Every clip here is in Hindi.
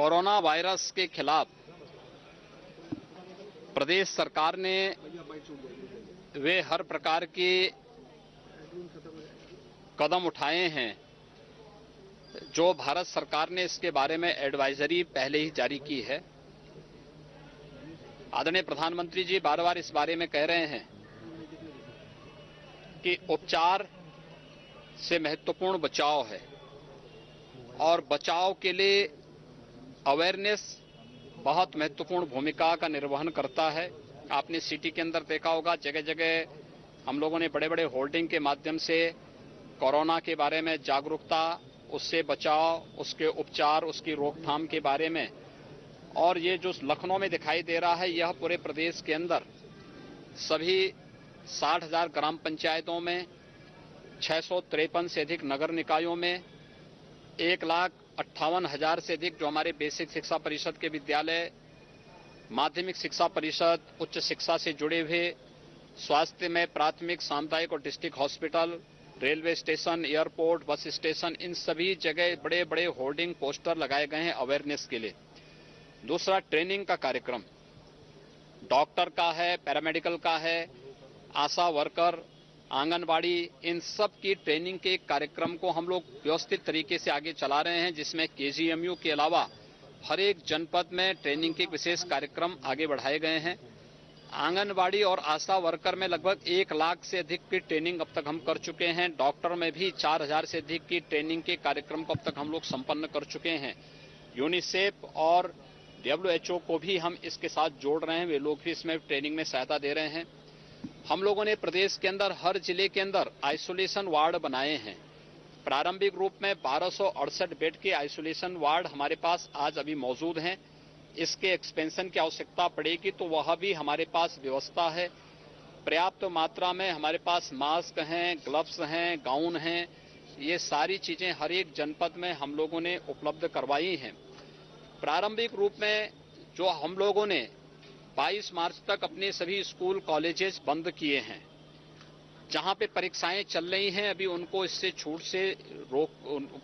कोरोना वायरस के खिलाफ प्रदेश सरकार ने वे हर प्रकार के कदम उठाए हैं जो भारत सरकार ने इसके बारे में एडवाइजरी पहले ही जारी की है। आदरणीय प्रधानमंत्री जी बार बार इस बारे में कह रहे हैं कि उपचार से महत्वपूर्ण बचाव है और बचाव के लिए अवेयरनेस बहुत महत्वपूर्ण भूमिका का निर्वहन करता है। आपने सिटी के अंदर देखा होगा, जगह जगह हम लोगों ने बड़े बड़े होर्डिंग के माध्यम से कोरोना के बारे में जागरूकता, उससे बचाव, उसके उपचार, उसकी रोकथाम के बारे में, और ये जो लखनऊ में दिखाई दे रहा है यह पूरे प्रदेश के अंदर सभी 60,000 ग्राम पंचायतों में, 653 से अधिक नगर निकायों में, 1,58,000 से अधिक जो हमारे बेसिक शिक्षा परिषद के विद्यालय, माध्यमिक शिक्षा परिषद, उच्च शिक्षा से जुड़े हुए स्वास्थ्य में प्राथमिक, सामुदायिक और district hospital, railway station, airport, bus station, इन सभी जगह बड़े बड़े होर्डिंग पोस्टर लगाए गए हैं अवेयरनेस के लिए। दूसरा, ट्रेनिंग का कार्यक्रम डॉक्टर का है, पैरामेडिकल का है, आशा वर्कर, आंगनबाड़ी, इन सब की ट्रेनिंग के कार्यक्रम को हम लोग व्यवस्थित तरीके से आगे चला रहे हैं, जिसमें केजीएमयू के अलावा हर एक जनपद में ट्रेनिंग के विशेष कार्यक्रम आगे बढ़ाए गए हैं। आंगनबाड़ी और आशा वर्कर में लगभग 1 लाख से अधिक की ट्रेनिंग अब तक हम कर चुके हैं। डॉक्टर में भी 4,000 से अधिक की ट्रेनिंग के कार्यक्रम को अब तक हम लोग संपन्न कर चुके हैं। यूनिसेफ और WHO को भी हम इसके साथ जोड़ रहे हैं, वे लोग भी इसमें ट्रेनिंग में सहायता दे रहे हैं। हम लोगों ने प्रदेश के अंदर हर जिले के अंदर आइसोलेशन वार्ड बनाए हैं। प्रारंभिक रूप में 1268 बेड के आइसोलेशन वार्ड हमारे पास आज अभी मौजूद हैं। इसके एक्सपेंशन की आवश्यकता पड़ेगी तो वह भी हमारे पास व्यवस्था है। पर्याप्त मात्रा में हमारे पास मास्क हैं, ग्लव्स हैं, गाउन हैं, ये सारी चीजें हर एक जनपद में हम लोगों ने उपलब्ध करवाई हैं। प्रारंभिक रूप में जो हम लोगों ने 22 मार्च तक अपने सभी स्कूल कॉलेजेस बंद किए हैं, जहां पे परीक्षाएं चल रही हैं अभी उनको इससे छूट से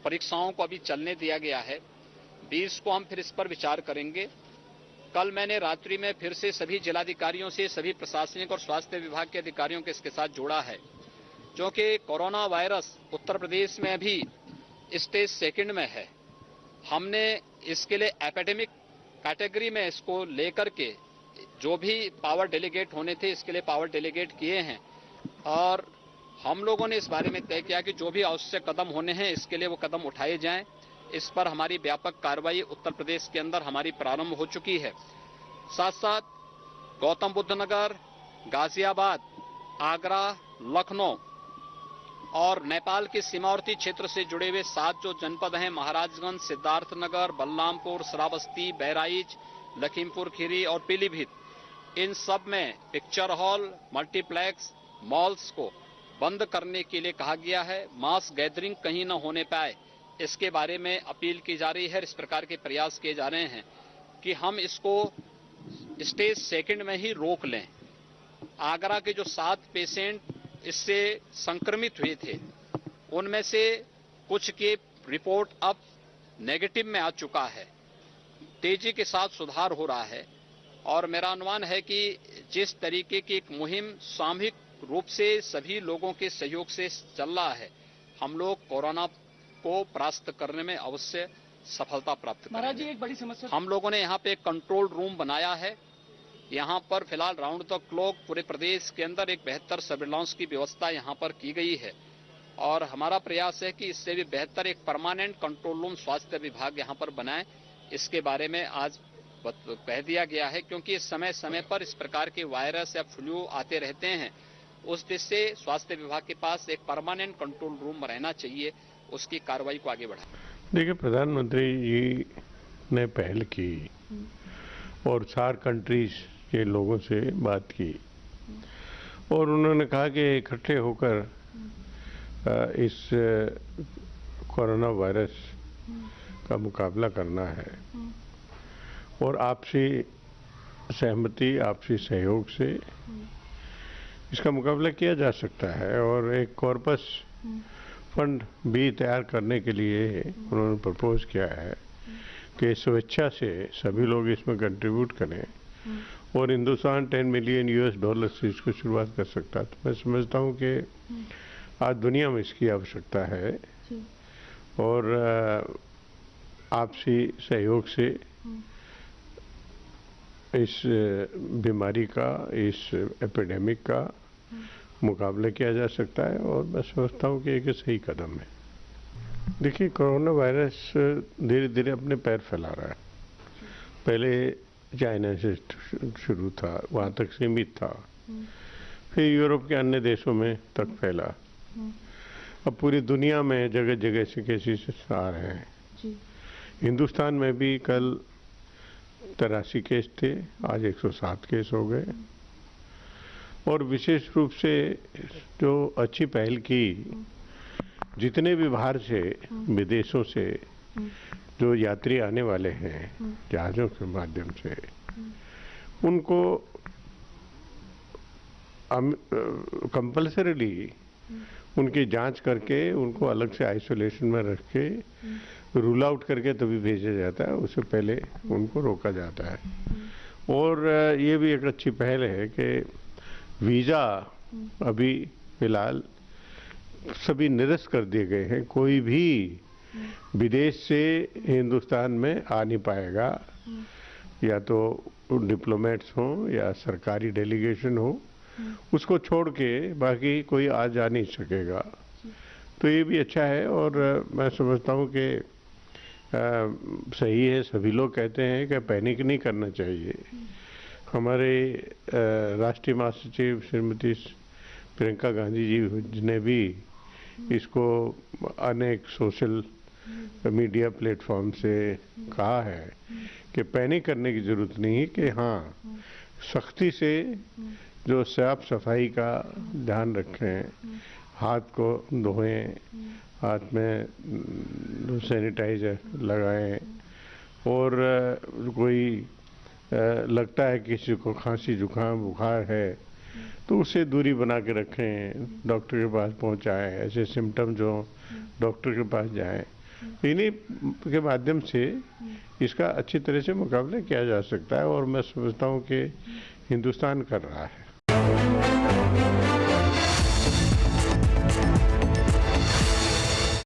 परीक्षाओं को अभी चलने दिया गया है। 20 को हम फिर इस पर विचार करेंगे। कल मैंने रात्रि में फिर से सभी जिलाधिकारियों से, सभी प्रशासनिक और स्वास्थ्य विभाग के अधिकारियों के इसके साथ जोड़ा है, क्योंकि कोरोना वायरस उत्तर प्रदेश में अभी स्टेज 2 में है। हमने इसके लिए एपिडेमिक कैटेगरी में इसको लेकर के जो भी पावर डेलीगेट होने थे इसके लिए पावर डेलीगेट किए हैं, और हम लोगों ने इस बारे में तय किया कि जो भी आवश्यक कदम होने हैं इसके लिए वो कदम उठाए जाएं। इस पर हमारी व्यापक कार्रवाई उत्तर प्रदेश के अंदर हमारी प्रारंभ हो चुकी है। साथ साथ गौतम बुद्ध नगर, गाजियाबाद, आगरा, लखनऊ और नेपाल के सीमावर्ती क्षेत्र से जुड़े हुए 7 जो जनपद हैं, महाराजगंज, सिद्धार्थनगर, बलरामपुर, श्रावस्ती, बहराइच, लखीमपुर खीरी और पीलीभीत, इन सब में पिक्चर हॉल, मल्टीप्लेक्स, मॉल्स को बंद करने के लिए कहा गया है। मास गैदरिंग कहीं न होने पाए इसके बारे में अपील की जा रही है। इस प्रकार के प्रयास किए जा रहे हैं कि हम इसको स्टेज 2 में ही रोक लें। आगरा के जो 7 पेशेंट इससे संक्रमित हुए थे उनमें से कुछ की रिपोर्ट अब नेगेटिव में आ चुका है। तेजी के साथ सुधार हो रहा है और मेरा अनुमान है कि जिस तरीके की एक मुहिम सामूहिक रूप से सभी लोगों के सहयोग से चल रहा है, हम लोग कोरोना को परास्त करने में अवश्य सफलता प्राप्त करेंगे। महाराज जी, एक बड़ी समस्या हम लोगों ने यहाँ पे एक कंट्रोल रूम बनाया है। यहाँ पर फिलहाल राउंड द क्लॉक पूरे प्रदेश के अंदर एक बेहतर सर्विलांस की व्यवस्था यहाँ पर की गई है और हमारा प्रयास है कि इससे भी बेहतर एक परमानेंट कंट्रोल रूम स्वास्थ्य विभाग यहाँ पर बनाए। इसके बारे में आज कह दिया गया है, क्योंकि समय समय पर इस प्रकार के वायरस या फ्लू आते रहते हैं। उस दृष्टि से स्वास्थ्य विभाग के पास एक परमानेंट कंट्रोल रूम रहना चाहिए, उसकी कार्रवाई को आगे बढ़ाएं। देखिए, प्रधानमंत्री जी ने पहल की और 4 कंट्रीज के लोगों से बात की और उन्होंने कहा कि इकट्ठे होकर इस कोरोना वायरस का मुकाबला करना है और आपसी सहमति, आपसी सहयोग से इसका मुकाबला किया जा सकता है। और एक कॉर्पस फंड भी तैयार करने के लिए उन्होंने प्रपोज किया है कि स्वेच्छा से सभी लोग इसमें कंट्रीब्यूट करें और हिंदुस्तान 10 मिलियन यूएस डॉलर से इसको शुरुआत कर सकता है। तो मैं समझता हूँ कि आज दुनिया में इसकी आवश्यकता है और आपसी सहयोग से इस बीमारी का, इस एपिडेमिक का मुकाबला किया जा सकता है और मैं समझता हूँ कि एक सही कदम है। देखिए, कोरोना वायरस धीरे धीरे अपने पैर फैला रहा है। पहले चाइना से शुरू था, वहाँ तक सीमित था, फिर यूरोप के अन्य देशों में तक फैला, अब पूरी दुनिया में जगह जगह से केसेस आ रहे हैं। हिंदुस्तान में भी कल 83 केस थे, आज 107 केस हो गए और विशेष रूप से जो अच्छी पहल की, जितने भी बाहर से विदेशों से जो यात्री आने वाले हैं जहाज़ों के माध्यम से, उनको कंपल्सरीली उनकी जांच करके उनको अलग से आइसोलेशन में रख के रूल आउट करके तभी भेजा जाता है, उससे पहले उनको रोका जाता है। और ये भी एक अच्छी पहल है कि वीज़ा अभी फिलहाल सभी निरस्त कर दिए गए हैं, कोई भी विदेश से हिंदुस्तान में आ नहीं पाएगा, या तो डिप्लोमेट्स हों या सरकारी डेलीगेशन हो, उसको छोड़ के बाकी कोई आ जा नहीं सकेगा। तो ये भी अच्छा है और मैं समझता हूँ कि सही है। सभी लोग कहते हैं कि पैनिक नहीं करना चाहिए। हमारे राष्ट्रीय महासचिव श्रीमती प्रियंका गांधी जी ने भी इसको अनेक सोशल मीडिया प्लेटफॉर्म से कहा है कि पैनिक करने की जरूरत नहीं है, कि हाँ सख्ती से जो साफ सफाई का ध्यान रखें, हाथ को धोएं, हाथ में सैनिटाइजर लगाएं और कोई लगता है किसी को खांसी जुकाम बुखार है तो उससे दूरी बना के रखें, डॉक्टर के पास पहुंचाएं, ऐसे सिम्टम्स हो डॉक्टर के पास जाएं। इन्हीं के माध्यम से इसका अच्छी तरह से मुकाबला किया जा सकता है और मैं समझता हूं कि हिंदुस्तान कर रहा है।